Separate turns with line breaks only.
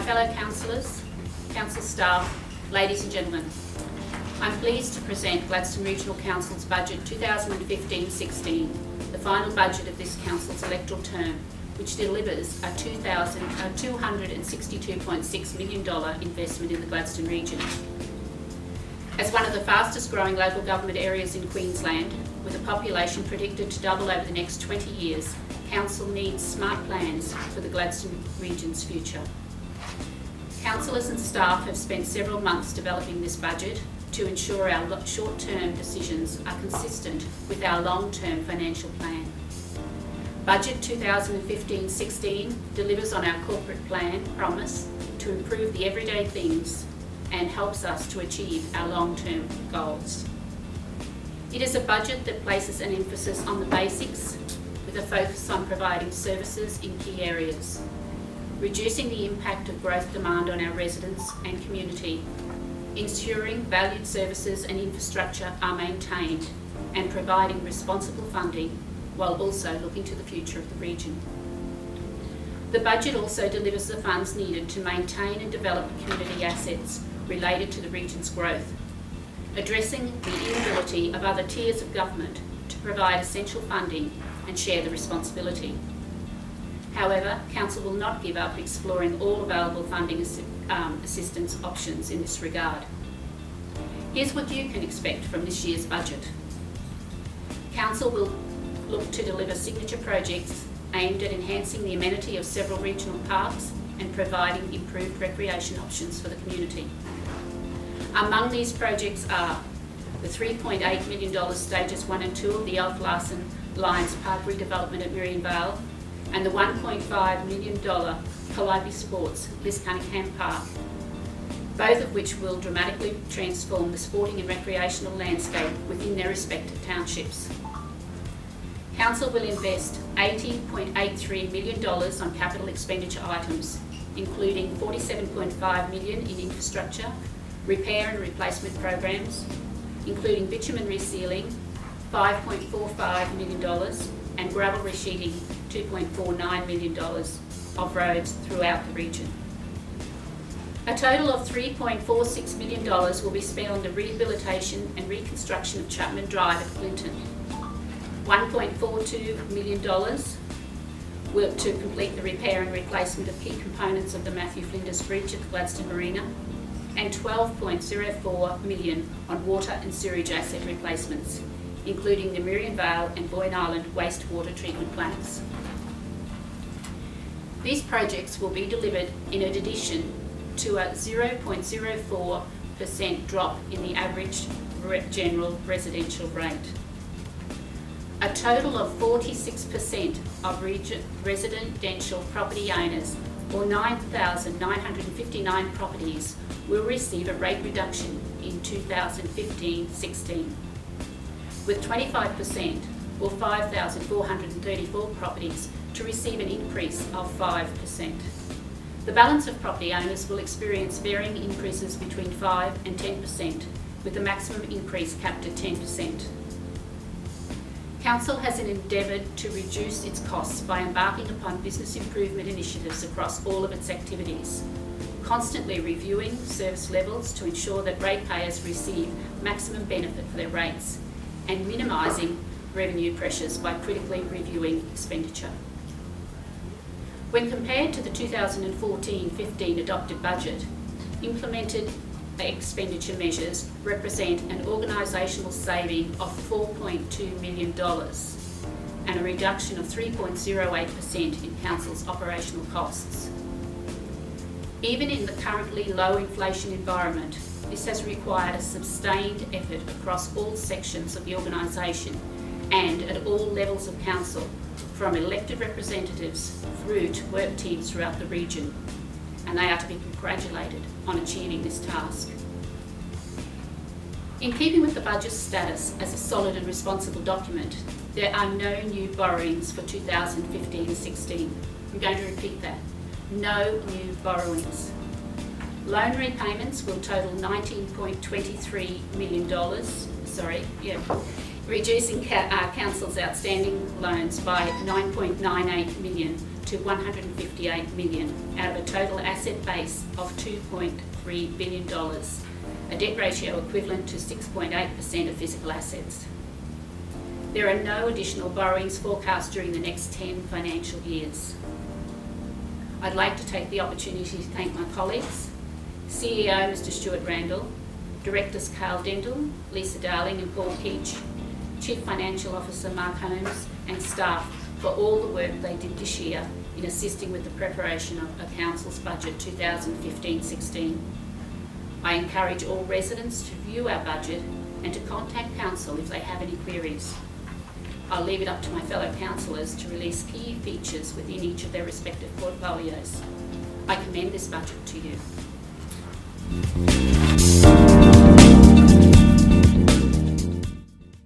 fellow councillors, council staff, ladies and gentlemen, I'm pleased to present Gladstone Regional Council's Budget 2015-16, the final budget of this council's electoral term, which delivers a $262.6 million investment in the Gladstone region. As one of the fastest growing local government areas in Queensland, with a population predicted to double over the next 20 years, Council needs smart plans for the Gladstone region's future. Councillors and staff have spent several months developing this budget to ensure our short-term decisions are consistent with our long-term financial plan. Budget 2015-16 delivers on our corporate plan promise to improve the everyday things and helps us to achieve our long-term goals. It is a budget that places an emphasis on the basics with a focus on providing services in key areas, reducing the impact of growth demand on our residents and community, ensuring valued services and infrastructure are maintained, and providing responsible funding while also looking to the future of the region. The budget also delivers the funds needed to maintain and develop community assets related to the region's growth, addressing the inability of other tiers of government to provide essential funding and share the responsibility. However, Council will not give up exploring all available funding assistance options in this regard. Here's what you can expect from this year's budget. Council will look to deliver signature projects aimed at enhancing the amenity of several regional parks and providing improved recreation options for the community. Among these projects are the $3.8 million Stages 1 and 2 of the Alf Larsen Lions Park redevelopment at Miriam Vale and the $1.5 million Calliope Sports Liscunningham Park, both of which will dramatically transform the sporting and recreational landscape within their respective townships. Council will invest $80.83 million on capital expenditure items, including $47.5 million in infrastructure, repair and replacement programs, including bitumen resealing, $5.45 million, and gravel resheeting, $2.49 million of roads throughout the region. A total of $3.46 million will be spent on the rehabilitation and reconstruction of Chapman Drive at Clinton. $1.42 million will to complete the repair and replacement of key components of the Matthew Flinders Bridge at the Gladstone Marina, and $12.04 million on water and sewage asset replacements, including the Miriam Vale and Boyne Island wastewater treatment plants. These projects will be delivered in addition to a 0.04% drop in the average general residential rate. A total of 46% of residential property owners, or 9,959 properties, will receive a rate reduction in 2015-16, with 25%, or 5,434 properties, to receive an increase of 5%. The balance of property owners will experience varying increases between 5 and 10%, with the maximum increase capped at 10%. Council has endeavoured to reduce its costs by embarking upon business improvement initiatives across all of its activities, constantly reviewing service levels to ensure that ratepayers receive maximum benefit for their rates, and minimising revenue pressures by critically reviewing expenditure. When compared to the 2014-15 adopted budget, implemented expenditure measures represent an organisational saving of $4.2 million and a reduction of 3.08% in Council's operational costs. Even in the currently low inflation environment, this has required a sustained effort across all sections of the organisation and at all levels of Council, from elected representatives through to work teams throughout the region, and they are to be congratulated on achieving this task. In keeping with the budget's status as a solid and responsible document, there are no new borrowings for 2015-16. I'm going to repeat that. No new borrowings. Loan repayments will total $19.23 million, reducing council's outstanding loans by $9.98 million to $158 million out of a total asset base of $2.3 billion, a debt ratio equivalent to 6.8% of physical assets. There are no additional borrowings forecast during the next 10 financial years. I'd like to take the opportunity to thank my colleagues, CEO Mr Stuart Randall, Directors Carl Dendel, Lisa Darling and Paul Keach, Chief Financial Officer Mark Holmes and staff for all the work they did this year in assisting with the preparation of a Council's budget 2015-16. I encourage all residents to view our budget and to contact Council if they have any queries. I'll leave it up to my fellow councillors to release key features within each of their respective portfolios. I commend this budget to you.